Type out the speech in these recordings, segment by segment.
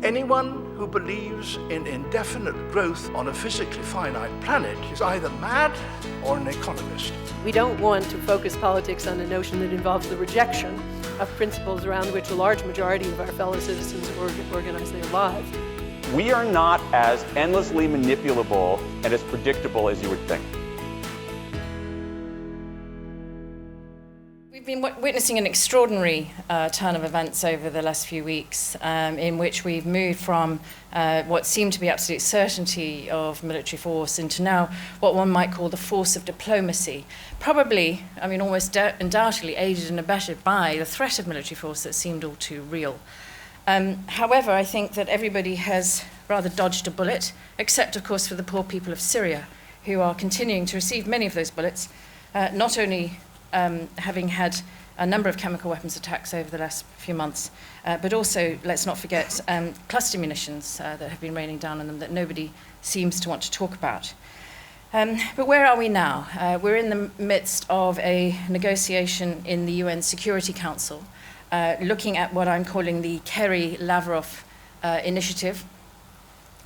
Anyone who believes in indefinite growth on a physically finite planet is either mad or an economist. We don't want to focus politics on a notion that involves the rejection of principles around which a large majority of our fellow citizens organize their lives. We are not as endlessly manipulable and as predictable as you would think. We've been witnessing an extraordinary turn of events over the last few weeks in which we've moved from what seemed to be absolute certainty of military force into now what one might call the force of diplomacy. Probably, almost undoubtedly aided and abetted by the threat of military force that seemed all too real. However, I think that everybody has rather dodged a bullet, except, of course, for the poor people of Syria, who are continuing to receive many of those bullets, not only having had a number of chemical weapons attacks over the last few months, but also, let's not forget, cluster munitions that have been raining down on them that nobody seems to want to talk about. But where are we now? We're in the midst of a negotiation in the UN Security Council, looking at what I'm calling the Kerry-Lavrov initiative.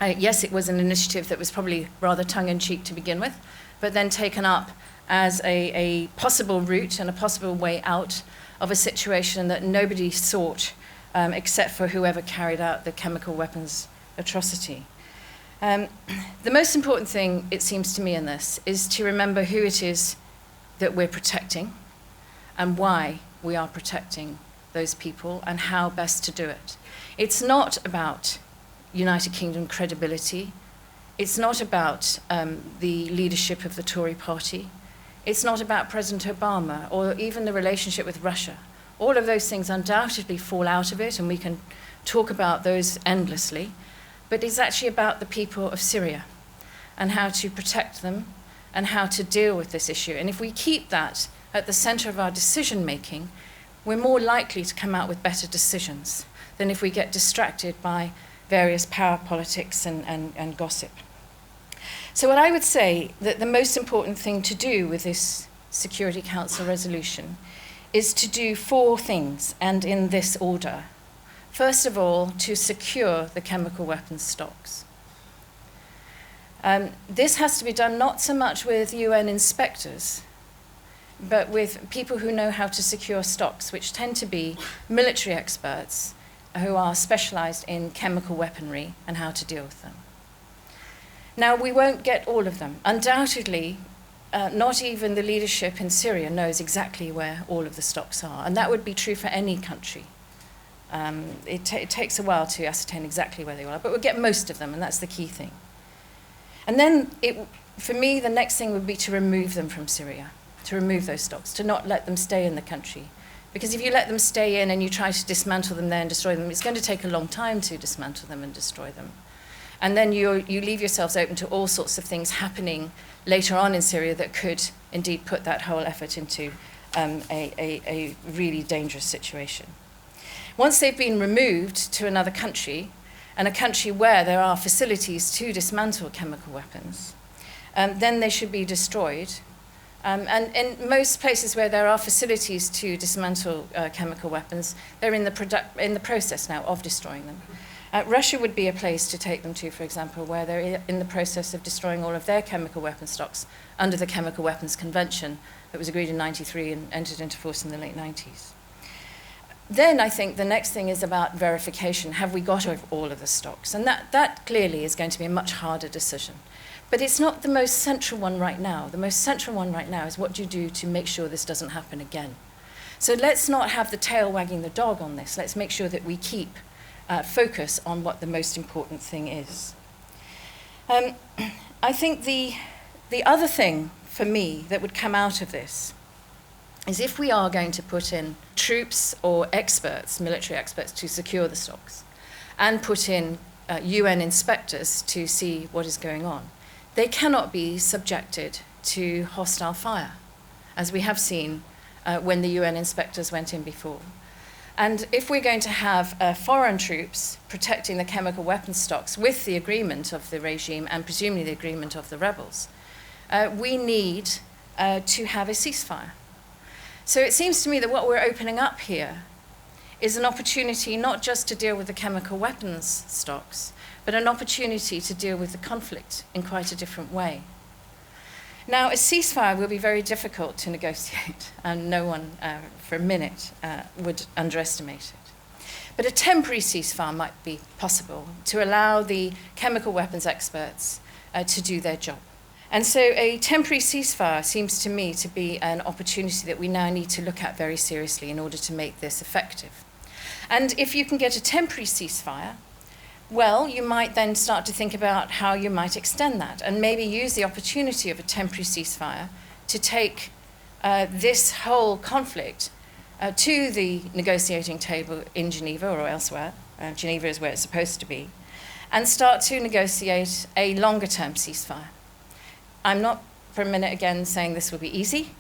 Yes, it was an initiative that was probably rather tongue-in-cheek to begin with, but then taken up as a possible route and a possible way out of a situation that nobody sought except for whoever carried out the chemical weapons atrocity. The most important thing, it seems to me, in this is to remember who it is that we're protecting and why we are protecting those people and how best to do it. It's not about United Kingdom credibility. It's not about the leadership of the Tory party. It's not about President Obama or even the relationship with Russia. All of those things undoubtedly fall out of it, and we can talk about those endlessly. But it's actually about the people of Syria and how to protect them and how to deal with this issue. And if we keep that at the center of our decision-making, we're more likely to come out with better decisions than if we get distracted by various power politics and gossip. So what I would say that the most important thing to do with this Security Council resolution is to do four things, and in this order. First of all, to secure the chemical weapons stocks. This has to be done not so much with UN inspectors, but with people who know how to secure stocks, which tend to be military experts who are specialized in chemical weaponry and how to deal with them. Now, we won't get all of them. Undoubtedly, not even the leadership in Syria knows exactly where all of the stocks are, and that would be true for any country. It takes a while to ascertain exactly where they are, but we'll get most of them, and that's the key thing. And then, for me, the next thing would be to remove them from Syria, to remove those stocks, to not let them stay in the country. Because if you let them stay in and you try to dismantle them there and destroy them, it's going to take a long time to dismantle them and destroy them. And then you leave yourselves open to all sorts of things happening later on in Syria that could indeed put that whole effort into a really dangerous situation. Once they've been removed to another country, and a country where there are facilities to dismantle chemical weapons, then they should be destroyed. And in most places where there are facilities to dismantle chemical weapons, they're in the process now of destroying them. Russia would be a place to take them to, for example, where they're in the process of destroying all of their chemical weapon stocks under the Chemical Weapons Convention that was agreed in '93 and entered into force in the late 90s. Then I think the next thing is about verification. Have we got all of the stocks? And that clearly is going to be a much harder decision. But it's not the most central one right now. The most central one right now is what do you do to make sure this doesn't happen again? So let's not have the tail wagging the dog on this. Let's make sure that we keep focus on what the most important thing is. I think the other thing for me that would come out of this is if we are going to put in troops or experts, military experts, to secure the stocks, and put in UN inspectors to see what is going on, they cannot be subjected to hostile fire, as we have seen when the UN inspectors went in before. And if we're going to have foreign troops protecting the chemical weapons stocks with the agreement of the regime and presumably the agreement of the rebels, we need to have a ceasefire. So it seems to me that what we're opening up here is an opportunity not just to deal with the chemical weapons stocks, but an opportunity to deal with the conflict in quite a different way. Now, a ceasefire will be very difficult to negotiate, and no one for a minute would underestimate it. But a temporary ceasefire might be possible to allow the chemical weapons experts to do their job. And so a temporary ceasefire seems to me to be an opportunity that we now need to look at very seriously in order to make this effective. And if you can get a temporary ceasefire, well, you might then start to think about how you might extend that and maybe use the opportunity of a temporary ceasefire to take this whole conflict to the negotiating table in Geneva or elsewhere. Geneva is where it's supposed to be, and start to negotiate a longer-term ceasefire. I'm not for a minute again saying this will be easy.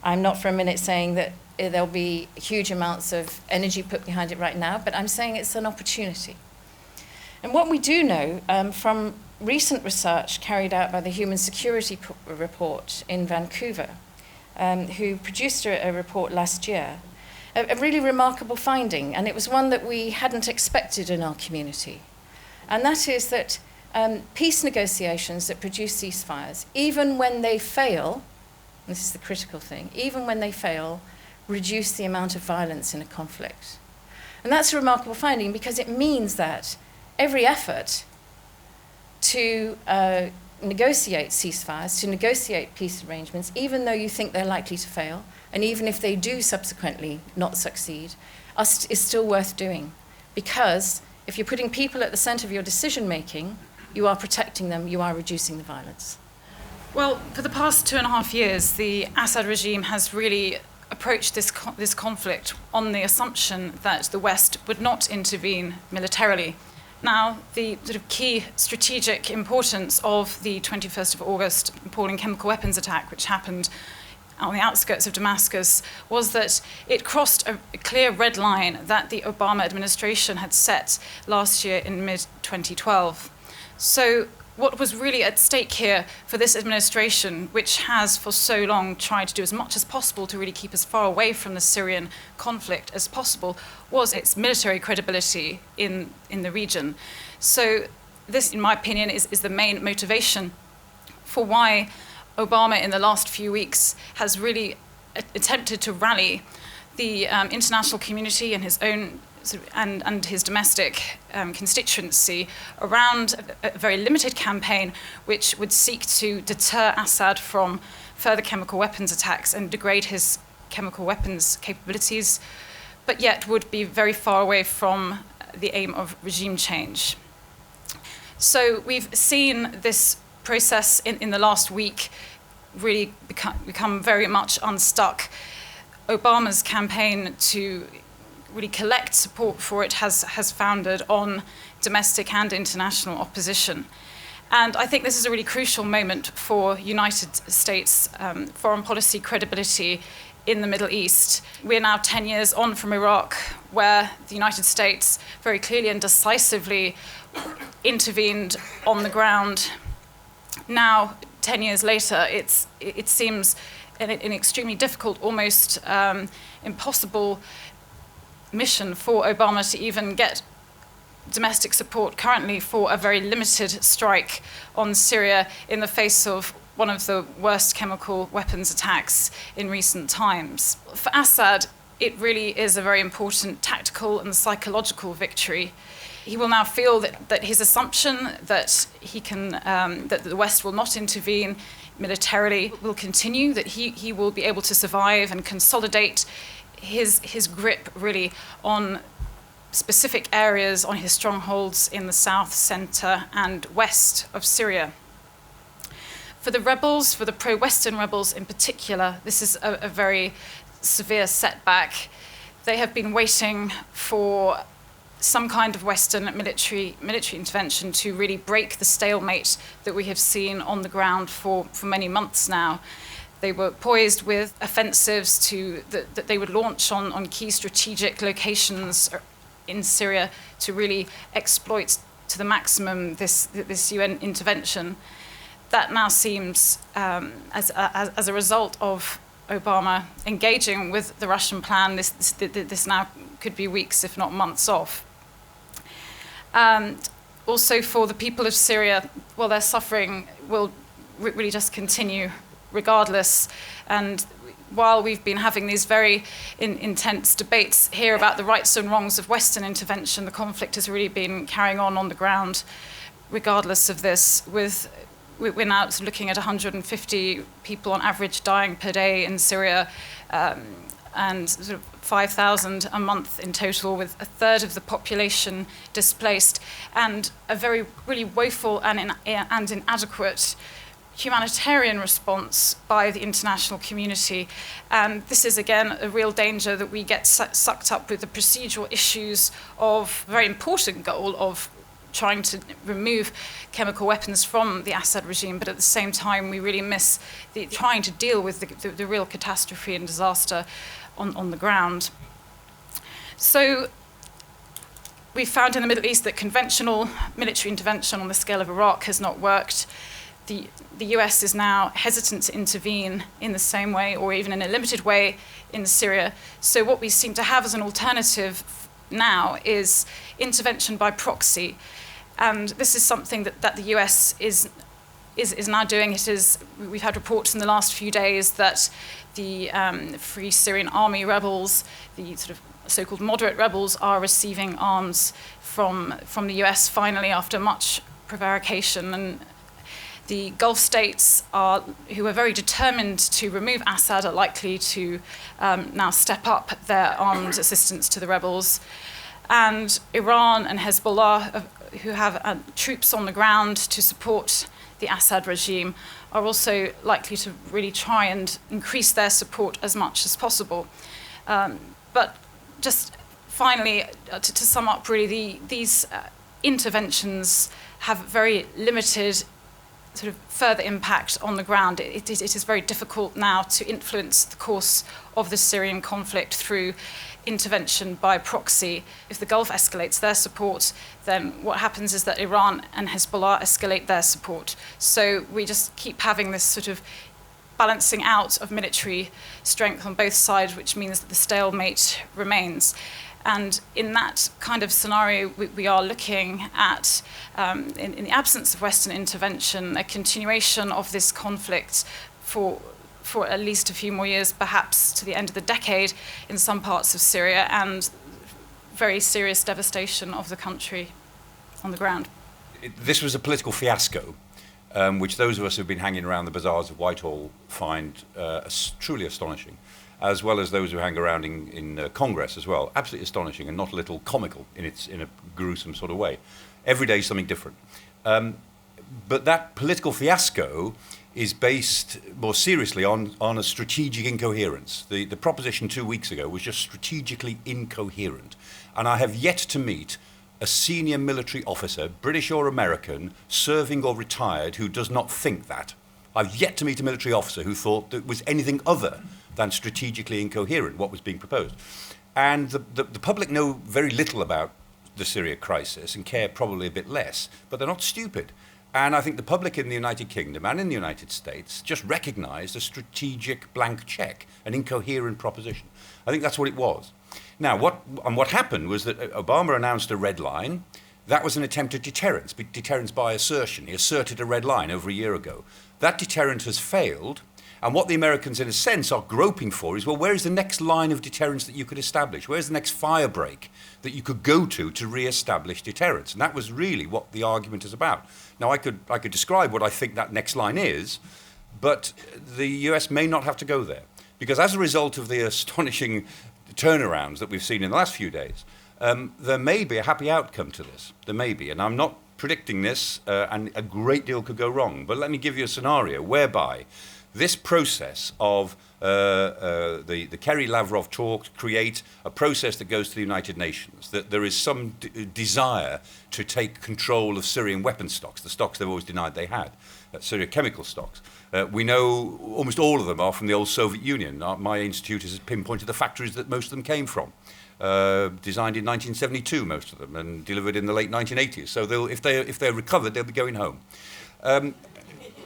I'm not for a minute saying that there'll be huge amounts of energy put behind it right now, but I'm saying it's an opportunity. And what we do know from recent research carried out by the Human Security Report in Vancouver, who produced a report last year, a really remarkable finding, and it was one that we hadn't expected in our community. And that is that peace negotiations that produce ceasefires, even when they fail, and this is the critical thing, even when they fail, reduce the amount of violence in a conflict. And that's a remarkable finding because it means that every effort to negotiate ceasefires, to negotiate peace arrangements, even though you think they're likely to fail, and even if they do subsequently not succeed, is still worth doing. Because if you're putting people at the center of your decision-making, you are protecting them, you are reducing the violence. Well, for the past 2.5 years, the Assad regime has really approached this conflict on the assumption that the West would not intervene militarily. Now, the sort of key strategic importance of the 21st of August appalling chemical weapons attack, which happened on the outskirts of Damascus, was that it crossed a clear red line that the Obama administration had set last year in mid-2012. So what was really at stake here for this administration, which has for so long tried to do as much as possible to really keep as far away from the Syrian conflict as possible, was its military credibility in the region. So this, in my opinion, is the main motivation for why Obama in the last few weeks has really attempted to rally the international community and his own and his domestic constituency around a very limited campaign which would seek to deter Assad from further chemical weapons attacks and degrade his chemical weapons capabilities, but yet would be very far away from the aim of regime change. So we've seen this process in the last week really become very much unstuck. Obama's campaign to really collect support for it has founded on domestic and international opposition. And I think this is a really crucial moment for United States foreign policy credibility in the Middle East. We're now 10 years on from Iraq, where the United States very clearly and decisively intervened on the ground. Now, 10 years later, it seems an extremely difficult, almost impossible mission for Obama to even get domestic support currently for a very limited strike on Syria in the face of one of the worst chemical weapons attacks in recent times. For Assad, it really is a very important tactical and psychological victory. He will now feel that his assumption that he can, that the West will not intervene militarily will continue, that he will be able to survive and consolidate his grip really on specific areas, on his strongholds in the south, center, and west of Syria. For the rebels, for the pro-Western rebels in particular, this is a very severe setback. They have been waiting for some kind of Western military intervention to really break the stalemate that we have seen on the ground for many months now. They were poised with offensives that they would launch on key strategic locations in Syria to really exploit to the maximum this UN intervention. That now seems, as a result of Obama engaging with the Russian plan, this now could be weeks, if not months off. And also for the people of Syria, well, their suffering will really just continue regardless. And while we've been having these very intense debates here about the rights and wrongs of Western intervention, the conflict has really been carrying on the ground regardless of this. We're now looking at 150 people on average dying per day in Syria, and sort of 5,000 a month in total, with a third of the population displaced, and a very really woeful and inadequate humanitarian response by the international community. And this is, again, a real danger that we get sucked up with the procedural issues of a very important goal of trying to remove chemical weapons from the Assad regime, but at the same time we really miss trying to deal with the real catastrophe and disaster on the ground. So we found in the Middle East that conventional military intervention on the scale of Iraq has not worked. The US is now hesitant to intervene in the same way, or even in a limited way, in Syria. So what we seem to have as an alternative now is intervention by proxy. And this is something that the US is now doing. We've had reports in the last few days that the Free Syrian Army rebels, the sort of so-called moderate rebels, are receiving arms from the US finally after much prevarication. And the Gulf states, who are very determined to remove Assad, are likely to now step up their armed assistance to the rebels. And Iran and Hezbollah, who have troops on the ground to support the Assad regime, are also likely to really try and increase their support as much as possible. But just finally, to sum up, really, these interventions have very limited sort of further impact on the ground. It is very difficult now to influence the course of the Syrian conflict through intervention by proxy. If the Gulf escalates their support, then what happens is that Iran and Hezbollah escalate their support. So we just keep having this sort of balancing out of military strength on both sides, which means that the stalemate remains. And in that kind of scenario, we are looking at, in the absence of Western intervention, a continuation of this conflict for at least a few more years, perhaps to the end of the decade in some parts of Syria, and very serious devastation of the country on the ground. This was a political fiasco, which those of us who've been hanging around the bazaars of Whitehall find truly astonishing, as well as those who hang around in Congress as well. Absolutely astonishing, and not a little comical in a gruesome sort of way. Every day is something different. But that political fiasco is based more seriously on a strategic incoherence. The proposition 2 weeks ago was just strategically incoherent. And I have yet to meet a senior military officer, British or American, serving or retired, who does not think that. I've yet to meet a military officer who thought that it was anything other than strategically incoherent, what was being proposed. And the public know very little about the Syria crisis and care probably a bit less, but they're not stupid. And I think the public in the United Kingdom and in the United States just recognized a strategic blank check, an incoherent proposition. I think that's what it was. Now, what happened was that Obama announced a red line. That was an attempt at deterrence by assertion. He asserted a red line over a year ago. That deterrent has failed. And what the Americans, in a sense, are groping for is, well, where is the next line of deterrence that you could establish? Where's the next fire break that you could go to re-establish deterrence? And that was really what the argument is about. Now, I could describe what I think that next line is, but the US may not have to go there. Because as a result of the astonishing turnarounds that we've seen in the last few days, there may be a happy outcome to this. There may be. And I'm not predicting this, and a great deal could go wrong. But let me give you a scenario whereby this process of the Kerry-Lavrov talks create a process that goes to the United Nations, that there is some desire to take control of Syrian weapon stocks, the stocks they've always denied they had, Syrian chemical stocks. We know almost all of them are from the old Soviet Union. My institute has pinpointed the factories that most of them came from. Designed in 1972, most of them, and delivered in the late 1980s. So if they're recovered, they'll be going home.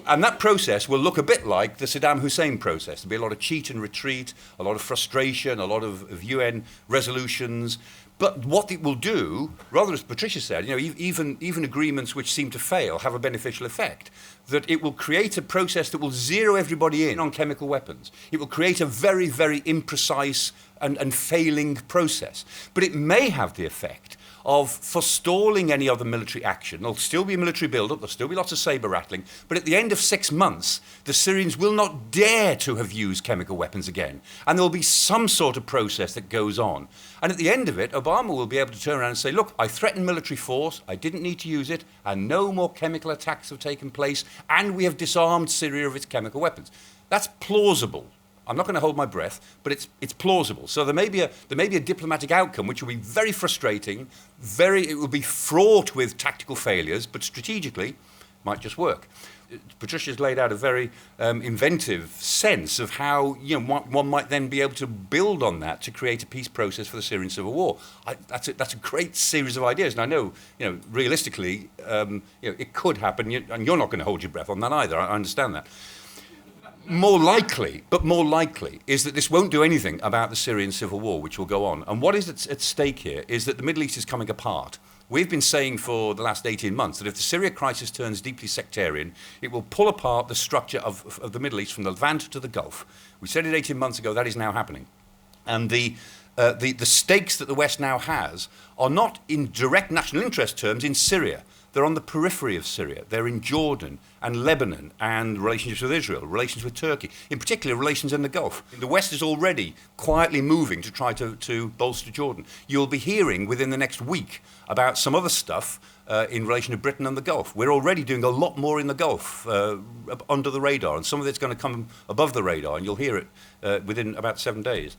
And that process will look a bit like the Saddam Hussein process. There'll be a lot of cheat and retreat, a lot of frustration, a lot of UN resolutions. But what it will do, rather as Patricia said, even agreements which seem to fail have a beneficial effect. That it will create a process that will zero everybody in on chemical weapons. It will create a very, very imprecise and failing process. But it may have the effect of forestalling any other military action. There'll still be military build-up, there'll still be lots of saber rattling, but at the end of 6 months, the Syrians will not dare to have used chemical weapons again. And there'll be some sort of process that goes on. And at the end of it, Obama will be able to turn around and say, look, I threatened military force, I didn't need to use it, and no more chemical attacks have taken place, and we have disarmed Syria of its chemical weapons. That's plausible. I'm not going to hold my breath, but it's plausible. So there may be a diplomatic outcome which will be very frustrating, it will be fraught with tactical failures, but strategically might just work. Patricia's laid out a very inventive sense of how one might then be able to build on that to create a peace process for the Syrian civil war. That's a great series of ideas, and I know realistically it could happen, and you're not going to hold your breath on that either. I understand that. More likely is that this won't do anything about the Syrian civil war, which will go on. And what is at stake here is that the Middle East is coming apart. We've been saying for the last 18 months that if the Syria crisis turns deeply sectarian, it will pull apart the structure of the Middle East from the Levant to the Gulf. We said it 18 months ago, that is now happening. And the stakes that the West now has are not in direct national interest terms in Syria. They're on the periphery of Syria. They're in Jordan and Lebanon and relationships with Israel, relations with Turkey, in particular relations in the Gulf. The West is already quietly moving to try to bolster Jordan. You'll be hearing within the next week about some other stuff in relation to Britain and the Gulf. We're already doing a lot more in the Gulf under the radar, and some of it's going to come above the radar, and you'll hear it within about 7 days.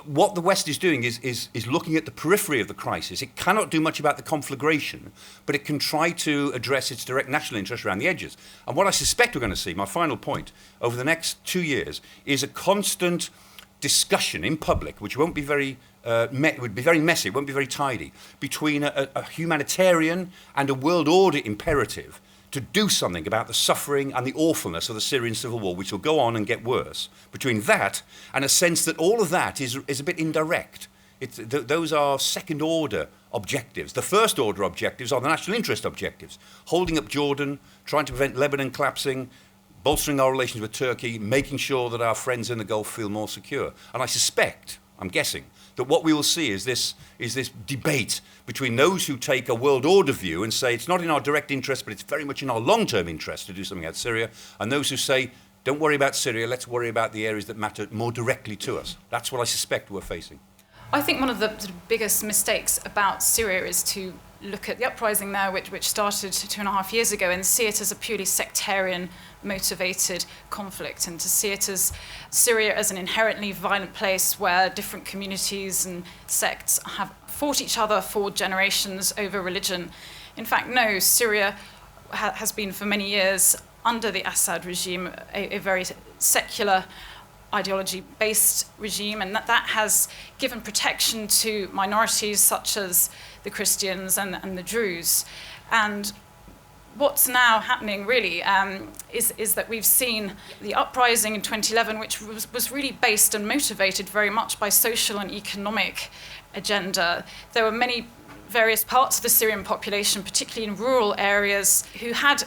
What the West is doing is looking at the periphery of the crisis. It cannot do much about the conflagration, but it can try to address its direct national interest around the edges. And what I suspect we're going to see, my final point, over the next 2 years, is a constant discussion in public, which won't be very would be very messy, it won't be very tidy, between a humanitarian and a world order imperative to do something about the suffering and the awfulness of the Syrian civil war, which will go on and get worse. Between that and a sense that all of that is a bit indirect. Those are second-order objectives. The first-order objectives are the national interest objectives. Holding up Jordan, trying to prevent Lebanon collapsing, bolstering our relations with Turkey, making sure that our friends in the Gulf feel more secure. And I suspect, I'm guessing, that what we will see is this debate between those who take a world order view and say it's not in our direct interest, but it's very much in our long-term interest to do something about Syria, and those who say, don't worry about Syria, let's worry about the areas that matter more directly to us. That's what I suspect we're facing. I think one of the sort of biggest mistakes about Syria is to look at the uprising there, which started 2.5 years ago, and see it as a purely sectarian motivated conflict, and to see it as Syria as an inherently violent place where different communities and sects have fought each other for generations over religion. In fact, no, Syria has been for many years under the Assad regime a very secular ideology-based regime, and that has given protection to minorities such as the Christians and the Druze. And what's now happening really is that we've seen the uprising in 2011, which was really based and motivated very much by social and economic agenda. There were many various parts of the Syrian population, particularly in rural areas, who had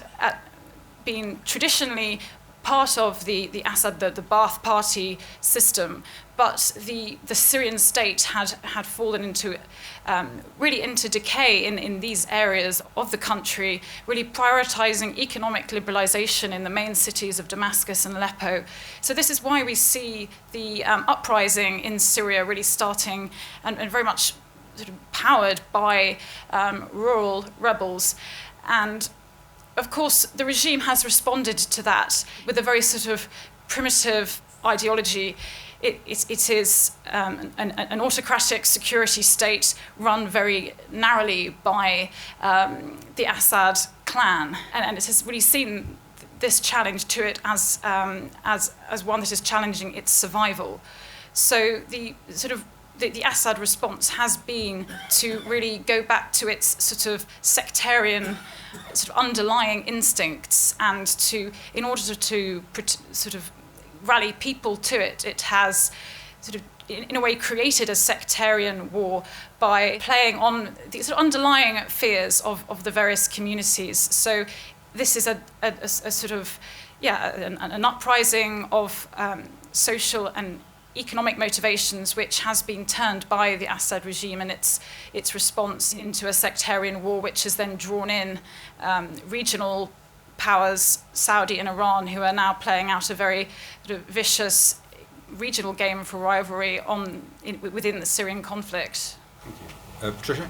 been traditionally part of the Assad, the Ba'ath Party system, but the Syrian state had fallen into really into decay in these areas of the country, really prioritizing economic liberalization in the main cities of Damascus and Aleppo. So this is why we see the uprising in Syria really starting and very much sort of powered by rural rebels. And of course, the regime has responded to that with a very sort of primitive ideology. It is an autocratic security state run very narrowly by the Assad clan, and it has really seen this challenge to it as one that is challenging its survival. So the sort of the Assad response has been to really go back to its sort of sectarian sort of underlying instincts, and to, in order to sort of rally people to it, it has sort of in a way created a sectarian war by playing on the sort of underlying fears of the various communities. So this is a sort of, an uprising of social and economic motivations, which has been turned by the Assad regime and its response into a sectarian war, which has then drawn in regional powers, Saudi and Iran, who are now playing out a very sort of vicious regional game for rivalry within the Syrian conflict. Thank you. Patricia?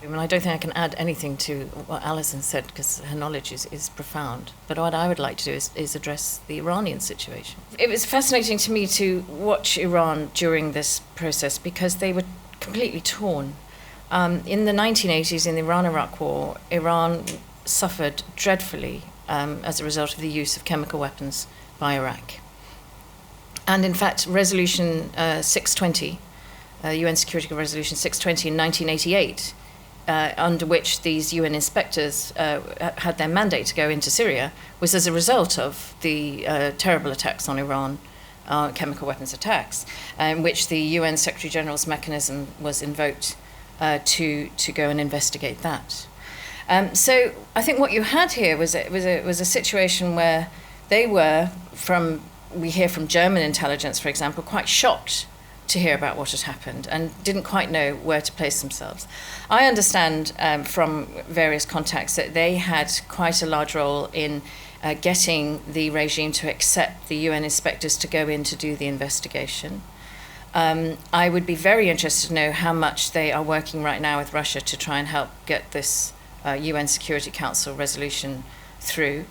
I mean, I don't think I can add anything to what Alison said, because her knowledge is profound. But what I would like to do is address the Iranian situation. It was fascinating to me to watch Iran during this process, because they were completely torn. In the 1980s, in the Iran-Iraq War, Iran suffered dreadfully as a result of the use of chemical weapons by Iraq. And in fact, Resolution 620, UN Security Resolution 620 in 1988, under which these UN inspectors had their mandate to go into Syria, was as a result of the terrible attacks on Iran, chemical weapons attacks, in which the UN Secretary General's mechanism was invoked to go and investigate that. So I think what you had here was a situation where they were, we hear from German intelligence, for example, quite shocked to hear about what had happened and didn't quite know where to place themselves. I understand from various contacts that they had quite a large role in getting the regime to accept the UN inspectors to go in to do the investigation. I would be very interested to know how much they are working right now with Russia to try and help get this UN Security Council resolution through.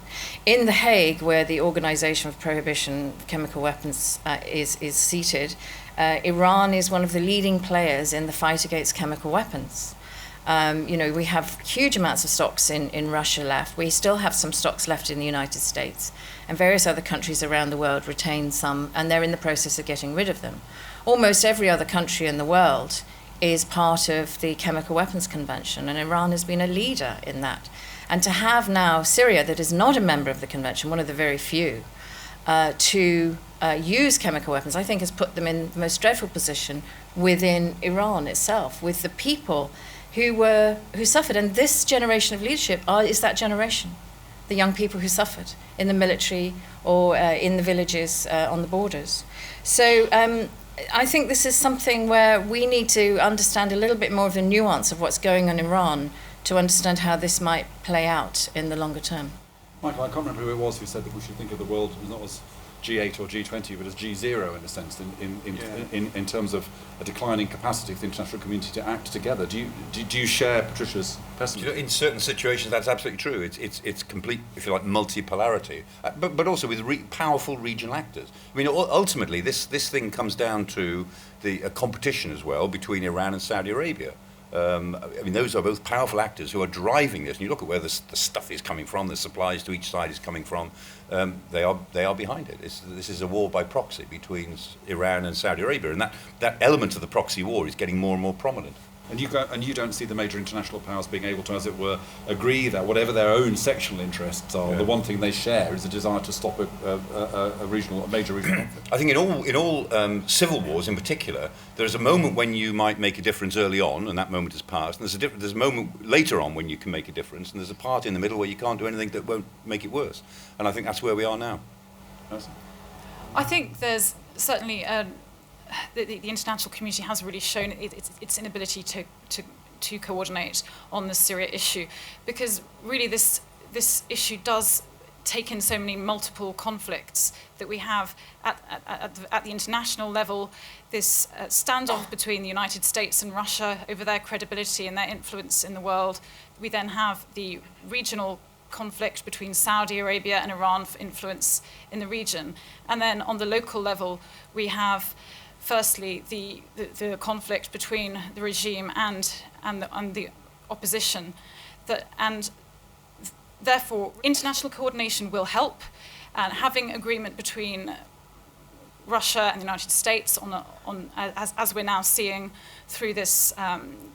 In The Hague, where the Organization of Prohibition of Chemical Weapons is seated, Iran is one of the leading players in the fight against chemical weapons. We have huge amounts of stocks in Russia left. We still have some stocks left in the United States, and various other countries around the world retain some, and they're in the process of getting rid of them. Almost every other country in the world is part of the Chemical Weapons Convention, and Iran has been a leader in that. And to have now Syria, that is not a member of the convention, one of the very few, to use chemical weapons, I think has put them in the most dreadful position within Iran itself, with the people who suffered. And this generation of leadership is that generation, the young people who suffered in the military or in the villages on the borders. So I think this is something where we need to understand a little bit more of the nuance of what's going on in Iran to understand how this might play out in the longer term. Michael, I can't remember who it was who said that we should think of the world not as G8 or G20, but as G0 in a sense, in terms of a declining capacity for the international community to act together. Do you share Patricia's pessimism? In certain situations, that's absolutely true. It's complete, if you like, multipolarity, but also with powerful regional actors. I mean, ultimately, this thing comes down to the competition as well between Iran and Saudi Arabia. Those are both powerful actors who are driving this. And you look at where the stuff is coming from, the supplies to each side is coming from. They are behind it. This is a war by proxy between Iran and Saudi Arabia, and that element of the proxy war is getting more and more prominent. And you don't see the major international powers being able to, as it were, agree that whatever their own sectional interests are, the one thing they share is a desire to stop a major regional conflict. I think in all civil wars in particular, there's a moment when you might make a difference early on, and that moment has passed. And there's a moment later on when you can make a difference, and there's a part in the middle where you can't do anything that won't make it worse. And I think that's where we are now. Alison? I think there's certainly the international community has really shown its inability to coordinate on the Syria issue, because really this issue does take in so many multiple conflicts that we have at the international level. This standoff between the United States and Russia over their credibility and their influence in the world. We then have the regional conflict between Saudi Arabia and Iran for influence in the region. And then on the local level, we have firstly the conflict between the regime and the opposition, and therefore international coordination will help, and having agreement between Russia and the United States as we're now seeing through this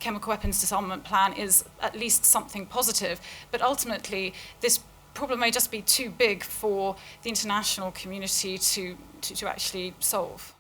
chemical weapons disarmament plan is at least something positive. But ultimately, this problem may just be too big for the international community to actually solve.